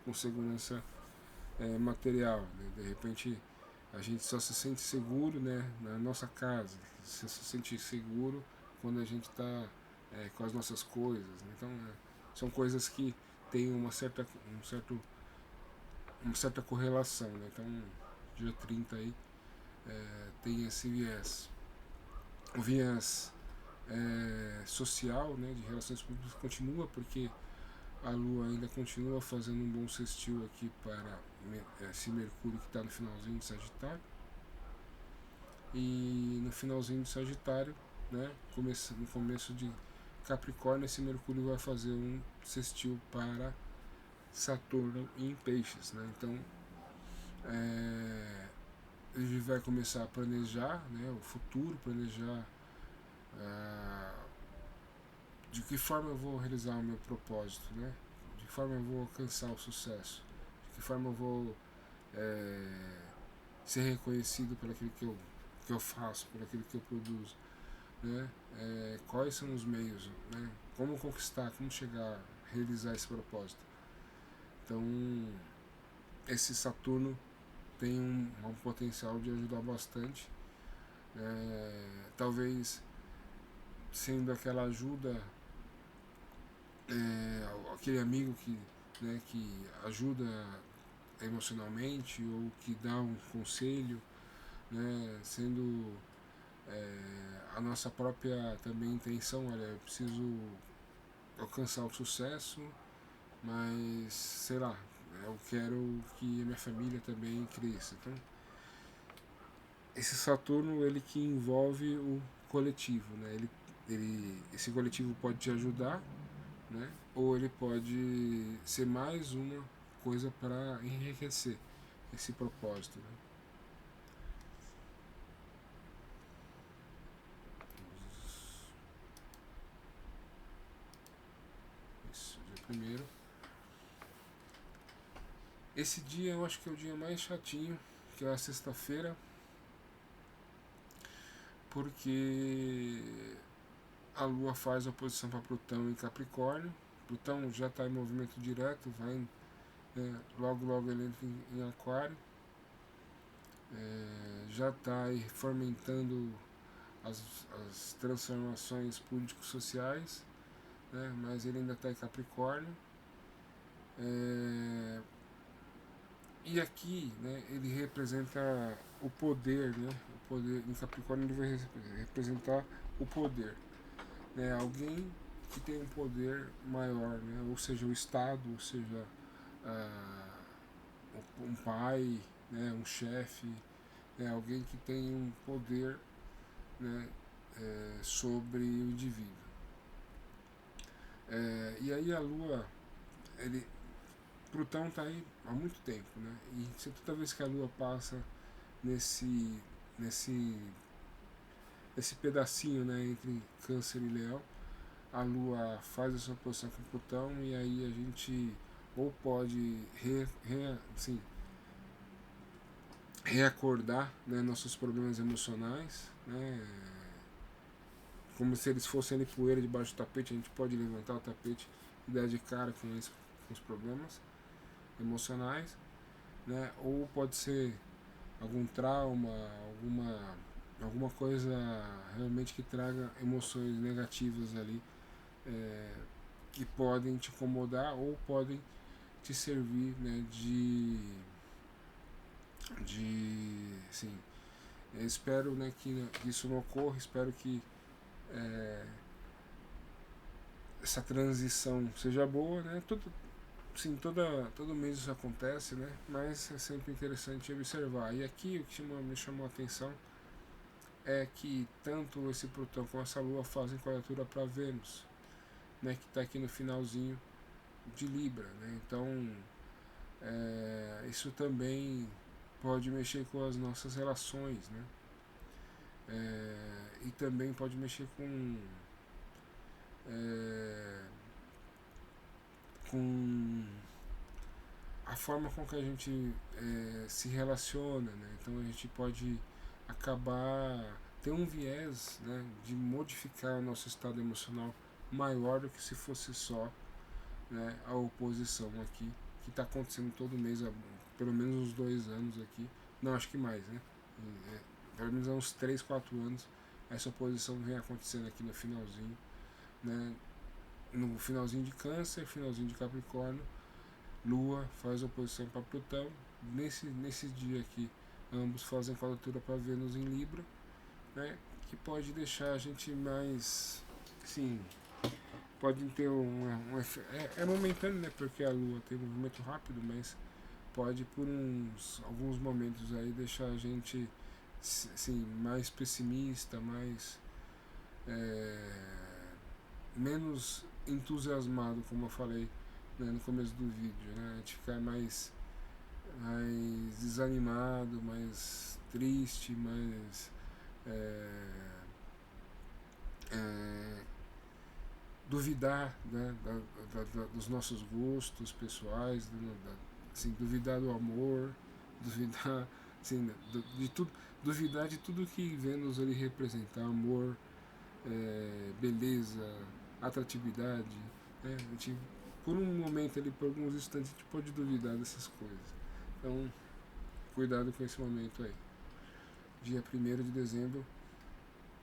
[SPEAKER 1] com segurança material, né? De repente a gente só se sente seguro, né, na nossa casa, você se sente seguro quando a gente está com as nossas coisas, né? Então são coisas que têm uma certa correlação, né? Então dia 30 aí tem esse viés, o viés social, né, de relações públicas continua, porque a Lua ainda continua fazendo um bom sextil aqui para esse Mercúrio que está no finalzinho de Sagitário. E no finalzinho de Sagitário, né, no começo de Capricórnio, esse Mercúrio vai fazer um sextil para Saturno em Peixes, né? Então ele vai começar a planejar, né, o futuro, planejar de que forma eu vou realizar o meu propósito, né? De que forma eu vou alcançar o sucesso, de que forma eu vou ser reconhecido por aquilo que eu faço, por aquilo que eu produzo, né? Quais são os meios, né? Como conquistar, como chegar a realizar esse propósito. Então, esse Saturno tem um potencial de ajudar bastante, talvez sendo aquela ajuda, aquele amigo que ajuda emocionalmente ou que dá um conselho, né, sendo a nossa própria também intenção, olha, eu preciso alcançar o sucesso, mas sei lá, eu quero que a minha família também cresça. Então, esse Saturno, ele que envolve o coletivo, né? Esse coletivo pode te ajudar, né? Ou ele pode ser mais uma coisa para enriquecer esse propósito, né? Isso, dia primeiro. Esse dia eu acho que é o dia mais chatinho, que é a sexta-feira, porque a Lua faz oposição para Plutão em Capricórnio. Plutão já está em movimento direto, vai, logo logo ele entra em Aquário, já está aí fomentando as transformações político-sociais, né, mas ele ainda está em Capricórnio. E aqui, né, ele representa o poder, né? O poder em Capricórnio ele vai representar o poder, né? Alguém que tem um poder maior, né? Ou seja, o Estado, ou seja, um pai, né? Um chefe, né? Alguém que tem um poder, né? Sobre o indivíduo. E aí a Lua, ele, Plutão está aí há muito tempo, né? E toda vez que a Lua passa nesse nesse pedacinho, né, entre Câncer e Leão, a Lua faz a sua posição com Plutão e aí a gente ou pode assim, reacordar, né, nossos problemas emocionais, né, como se eles fossem ali poeira debaixo do tapete, a gente pode levantar o tapete e dar de cara com os problemas emocionais, né, ou pode ser algum trauma, alguma coisa realmente que traga emoções negativas ali que podem te incomodar ou podem te servir, né, sim, eu espero, né, que isso não ocorra, espero que é, essa transição seja boa, né, sim, todo mês isso acontece, né, mas é sempre interessante observar. E aqui o que me chamou a atenção é que tanto esse Plutão como essa Lua fazem quadratura para Vênus, né, que está aqui no finalzinho de Libra, né, então isso também pode mexer com as nossas relações, né, e também pode mexer é, com a forma com que a gente se relaciona, né? Então a gente pode acabar ter um viés, né, de modificar o nosso estado emocional maior do que se fosse só, né, a oposição aqui que está acontecendo todo mês há pelo menos uns 2 anos aqui, não, acho que mais, né? Pelo menos há uns 3, 4 anos essa oposição vem acontecendo aqui no finalzinho, né? No finalzinho de Câncer, finalzinho de Capricórnio, Lua faz oposição para Plutão. Nesse dia aqui, ambos fazem quadratura para Vênus em Libra, né? Que pode deixar a gente mais, sim, pode ter é momentâneo, né? Porque a Lua tem um movimento rápido, mas pode por alguns momentos aí deixar a gente, sim, mais pessimista, mais menos entusiasmado, como eu falei, né, no começo do vídeo, né? A gente ficar mais desanimado, mais triste, mais é, é, duvidar, né, dos nossos gostos pessoais, assim, duvidar do amor, duvidar, assim, de tudo, duvidar de tudo que Vênus ele representa, amor, beleza, atratividade, né? A gente, por um momento ali, por alguns instantes, a gente pode duvidar dessas coisas. Então, cuidado com esse momento aí. Dia 1º de dezembro,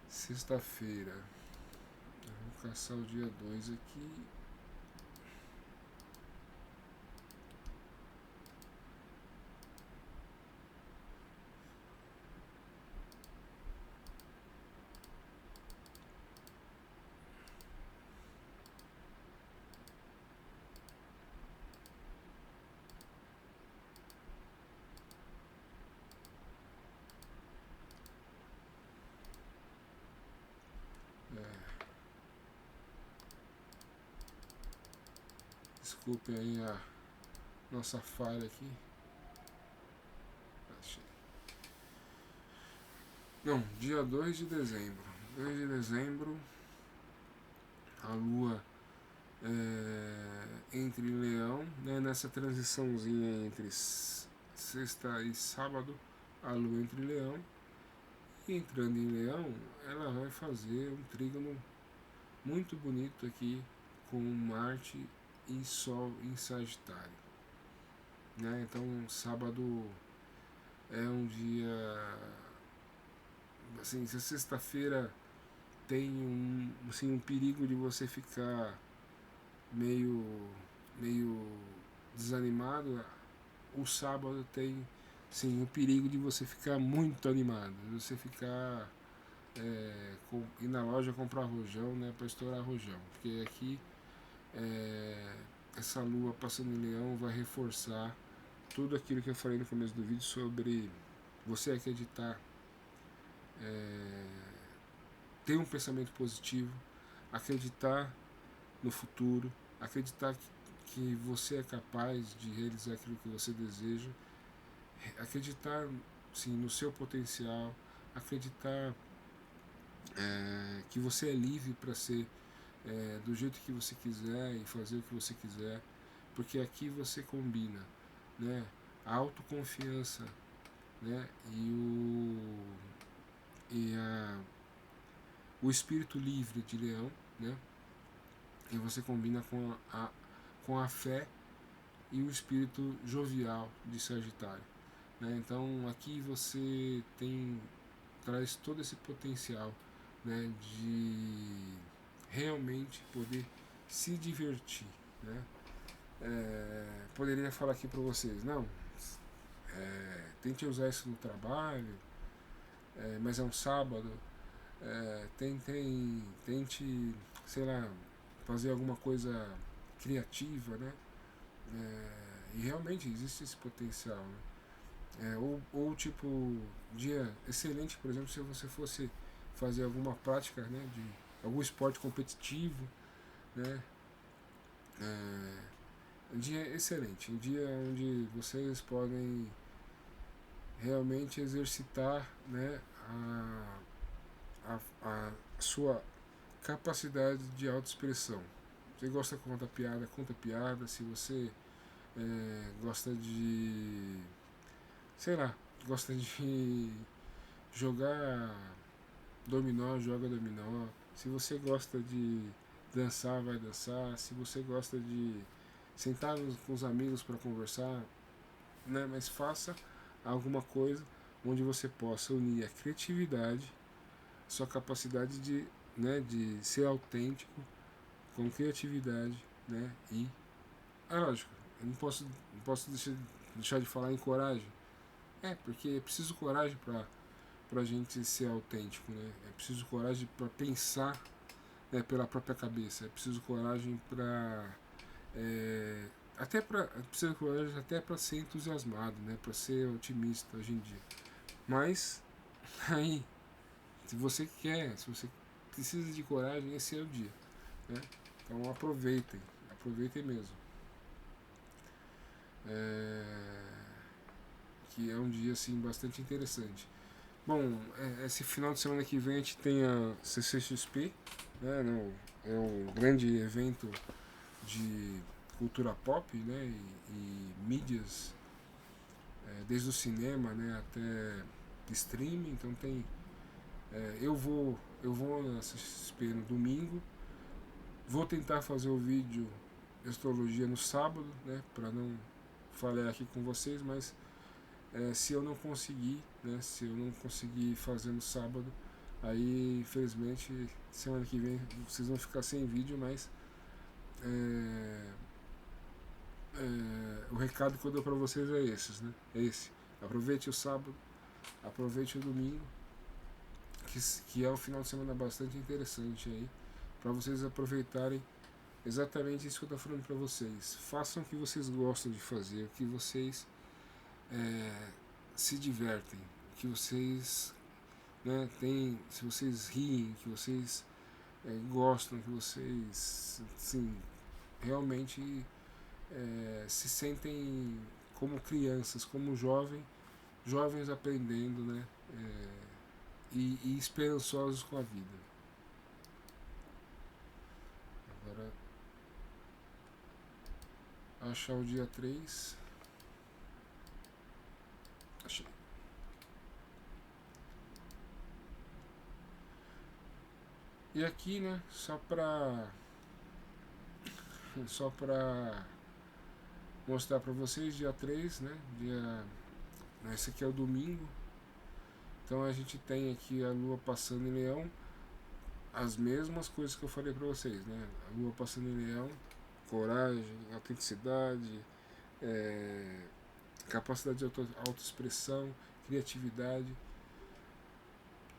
[SPEAKER 1] sexta-feira. Vou caçar o dia 2 aqui. Desculpe aí a nossa falha aqui. Achei. Não, dia 2 de dezembro. 2 de dezembro, a Lua entre Leão, né, nessa transiçãozinha entre sexta e sábado, a Lua entre Leão. E entrando em Leão, ela vai fazer um trígono muito bonito aqui com Marte e Sol em Sagitário, né? Então sábado é um dia, assim, se sexta-feira tem assim, um perigo de você ficar meio meio desanimado, o sábado tem, sim, o perigo de você ficar muito animado, de você ficar ir na loja comprar rojão, né, para estourar rojão, porque aqui essa lua passando em Leão vai reforçar tudo aquilo que eu falei no começo do vídeo sobre você acreditar, ter um pensamento positivo, acreditar no futuro, acreditar que você é capaz de realizar aquilo que você deseja, acreditar, sim, no seu potencial, acreditar que você é livre para ser do jeito que você quiser e fazer o que você quiser, porque aqui você combina, né, a autoconfiança, né, o espírito livre de Leão, né, e você combina com a fé e o espírito jovial de Sagitário, né? Então aqui você traz todo esse potencial, né, de realmente poder se divertir, né? Poderia falar aqui para vocês, não, tente usar isso no trabalho, mas é um sábado, tente, sei lá, fazer alguma coisa criativa, né? E realmente existe esse potencial, né? Ou tipo, dia excelente, por exemplo, se você fosse fazer alguma prática, né, de algum esporte competitivo, né? Um dia excelente, um dia onde vocês podem realmente exercitar, né, a sua capacidade de autoexpressão. Você gosta de conta piada. Se você gosta de, sei lá, gosta de jogar dominó, joga dominó. Se você gosta de dançar, vai dançar. Se você gosta de sentar com os amigos para conversar, né? Mas faça alguma coisa onde você possa unir a criatividade, sua capacidade de, né, de ser autêntico com criatividade, né? E, lógico, eu não posso deixar de falar em coragem. Porque é preciso coragem para a gente ser autêntico, né? É preciso coragem para pensar, né, pela própria cabeça. É preciso coragem para precisa coragem até para ser entusiasmado, né, para ser otimista hoje em dia. Mas aí, se você precisa de coragem, esse é o dia, né? Então aproveitem mesmo. Que é um dia assim bastante interessante. Bom, esse final de semana que vem a gente tem a CCXP, né, é um grande evento de cultura pop, né, e mídias, desde o cinema, né, até streaming. Então tem, eu vou na CCXP no domingo, vou tentar fazer o vídeo de astrologia no sábado, né, para não falar aqui com vocês, mas se eu não conseguir, né, se eu não conseguir fazer no sábado, aí infelizmente semana que vem vocês vão ficar sem vídeo, mas o recado que eu dou para vocês é esses, né? É esse. Aproveite o sábado, aproveite o domingo, que é um final de semana bastante interessante aí, para vocês aproveitarem exatamente isso que eu estou falando para vocês. Façam o que vocês gostam de fazer, o que vocês se divertem, que vocês, né, tem, se vocês riem, que vocês gostam, que vocês, sim, realmente se sentem como crianças, como jovens aprendendo, né, e esperançosos com a vida. Agora, achar o dia 3. Achei. E aqui, né, só pra mostrar pra vocês, dia 3, né, esse aqui é o domingo. Então a gente tem aqui a lua passando em Leão, as mesmas coisas que eu falei pra vocês, né, a lua passando em Leão, coragem, autenticidade, capacidade de autoexpressão, criatividade.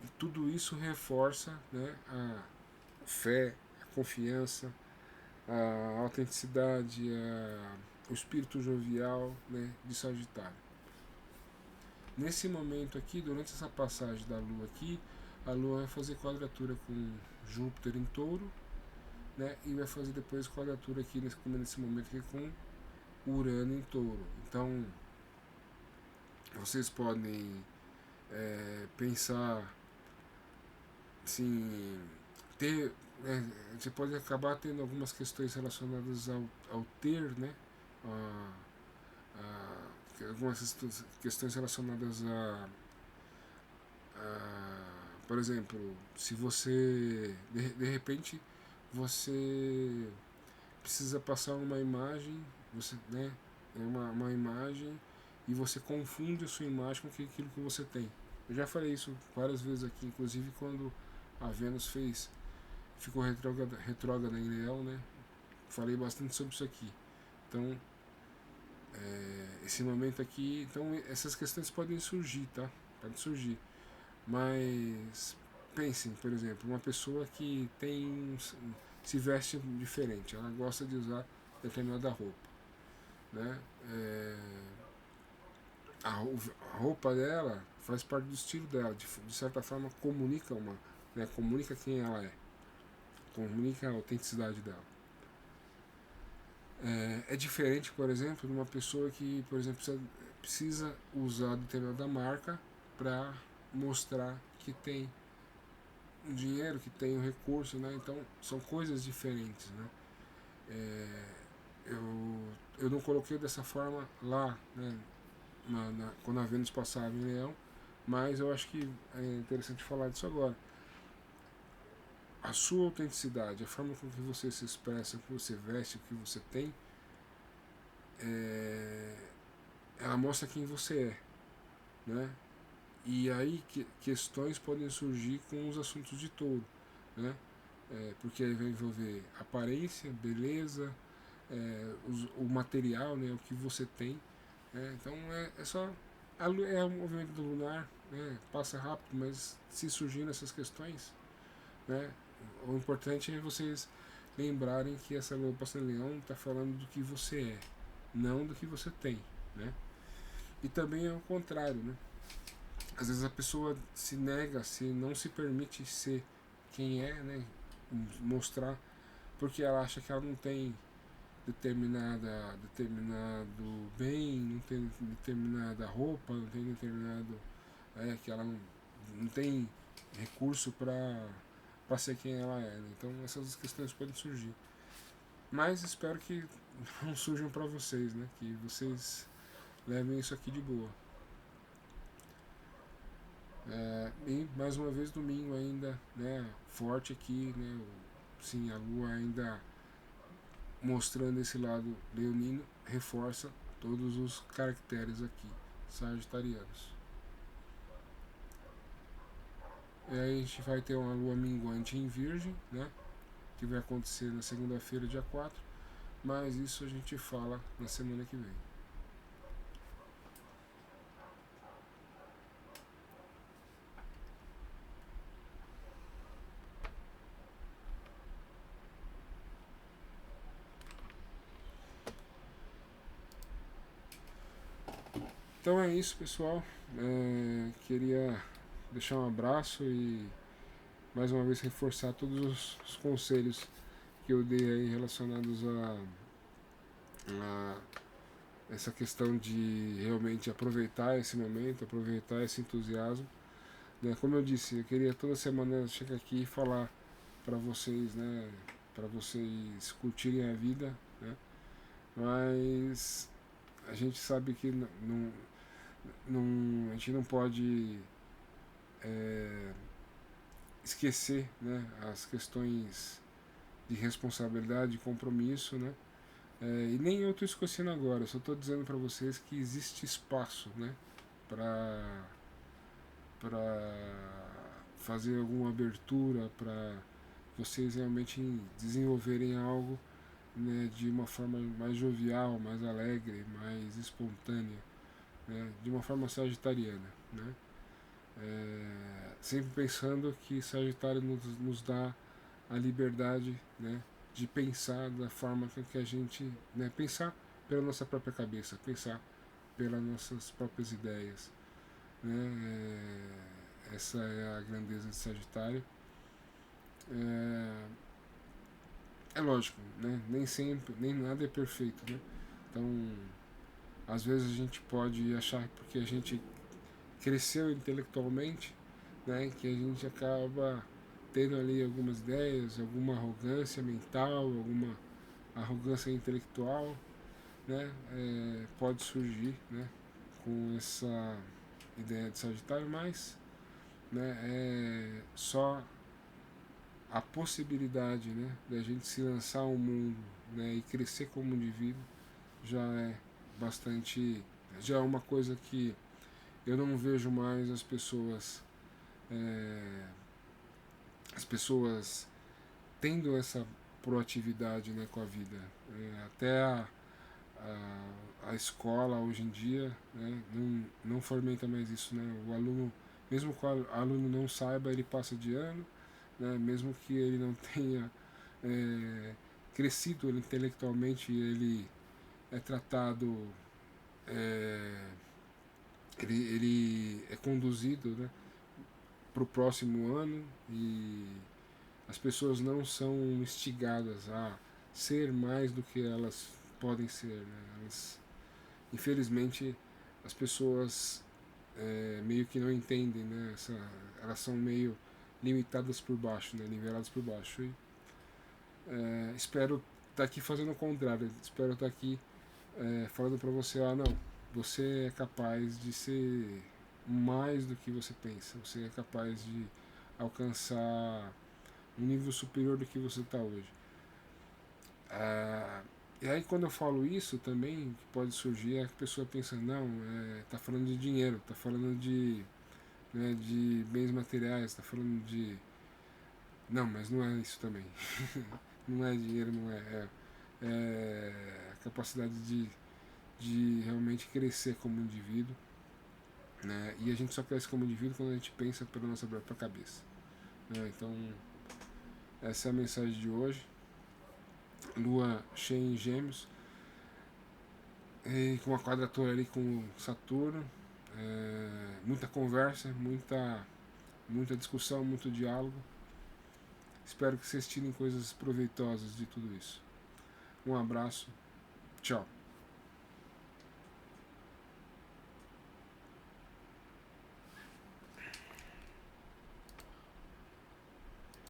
[SPEAKER 1] E tudo isso reforça, né, a fé, a confiança, a autenticidade, o espírito jovial, né, de Sagitário. Nesse momento aqui, durante essa passagem da Lua aqui, a Lua vai fazer quadratura com Júpiter em Touro, né, e vai fazer depois quadratura aqui nesse momento aqui com Urano em Touro. Então, vocês podem pensar, assim, você pode acabar tendo algumas questões relacionadas ao ter, né, algumas questões relacionadas por exemplo, se você de repente você precisa passar uma imagem, você, né, uma imagem, e você confunde a sua imagem com aquilo que você tem. Eu já falei isso várias vezes aqui, inclusive quando a Vênus ficou retrógrada em Leão, né? Falei bastante sobre isso aqui. Então, esse momento aqui, então essas questões podem surgir, tá? Podem surgir. Mas pensem, por exemplo, uma pessoa que se veste diferente, ela gosta de usar determinada roupa, né? A roupa dela faz parte do estilo dela, de certa forma comunica comunica quem ela é, comunica a autenticidade dela. É diferente, por exemplo, de uma pessoa que, por exemplo, precisa usar determinada marca para mostrar que tem dinheiro, que tem o recurso, né? Então são coisas diferentes, né? Eu não coloquei dessa forma lá, né? Quando a Vênus passava em Leão, mas eu acho que é interessante falar disso agora. A sua autenticidade, a forma com que você se expressa, o que você veste, o que você tem, ela mostra quem você é, né? E aí questões podem surgir com os assuntos de touro, né? Porque aí vai envolver aparência, beleza, o material, né? O que você tem. Então é só é o movimento do lunar, né? Passa rápido, mas se surgindo essas questões, né? O importante é vocês lembrarem que essa lua passando leão está falando do que você é, não do que você tem, né? E também é o contrário, né? Às vezes a pessoa se nega, se não se permite ser quem é, né? Mostrar, porque ela acha que ela não tem determinado bem, não tem determinada roupa, não tem determinado que ela não tem recurso para ser quem ela é, né? Então essas questões podem surgir, mas espero que não surjam para vocês, né? Que vocês levem isso aqui de boa. E mais uma vez domingo ainda, né? Forte aqui, né? Sim, a lua ainda mostrando esse lado leonino, reforça todos os caracteres aqui sagitarianos. E aí a gente vai ter uma lua minguante em Virgem, né? Que vai acontecer na segunda-feira, dia 4, mas isso a gente fala na semana que vem. Então é isso, pessoal. Queria deixar um abraço e mais uma vez reforçar todos os conselhos que eu dei aí relacionados a essa questão de realmente aproveitar esse momento, aproveitar esse entusiasmo, né? Como eu disse, eu queria toda semana chegar aqui e falar para vocês, né? Para vocês curtirem a vida, né? Mas a gente sabe que a gente não pode esquecer, né? As questões de responsabilidade, de compromisso, né? E nem eu estou esquecendo agora, eu só estou dizendo para vocês que existe espaço, né? Para fazer alguma abertura, para vocês realmente desenvolverem algo, né, de uma forma mais jovial, mais alegre, mais espontânea, né, de uma forma sagitariana, né? Sempre pensando que Sagitário nos dá a liberdade, né, de pensar da forma que a gente, né, pensar pela nossa própria cabeça, pensar pelas nossas próprias ideias, né? Essa é a grandeza de Sagitário. É lógico, né? Nem sempre, nem nada é perfeito, né? Então, às vezes a gente pode achar porque a gente cresceu intelectualmente, né, que a gente acaba tendo ali algumas ideias, alguma arrogância mental, alguma arrogância intelectual, né, pode surgir, né, com essa ideia de Sagitário, mas, né, é só a possibilidade, né, da gente se lançar ao mundo, né, e crescer como indivíduo já é bastante, já é uma coisa que eu não vejo mais as pessoas tendo essa proatividade, né, com a vida. Até a escola hoje em dia, né, não fomenta mais isso, né? O aluno, mesmo que o aluno não saiba, ele passa de ano, né? Mesmo que ele não tenha é, crescido intelectualmente, ele é tratado, é, ele é conduzido, né, para o próximo ano, e as pessoas não são instigadas a ser mais do que elas podem ser, né? Infelizmente, as pessoas meio que não entendem, né? Elas são meio limitadas por baixo, né? Niveladas por baixo. E espero estar aqui fazendo o contrário. Espero estar aqui falando para você, não, você é capaz de ser mais do que você pensa. Você é capaz de alcançar um nível superior do que você está hoje. E aí quando eu falo isso também, que pode surgir, a pessoa pensa, não, tá falando de dinheiro, tá falando de, né, de bens materiais, tá falando de... Não, mas não é isso também. Não é dinheiro, não é a capacidade de realmente crescer como indivíduo, né? E a gente só cresce como indivíduo quando a gente pensa pela nossa própria cabeça, né? Então, essa é a mensagem de hoje. Lua cheia em Gêmeos, e com uma quadratura ali com Saturno, muita conversa, muita discussão, muito diálogo. Espero que vocês tirem coisas proveitosas de tudo isso. Um abraço, tchau.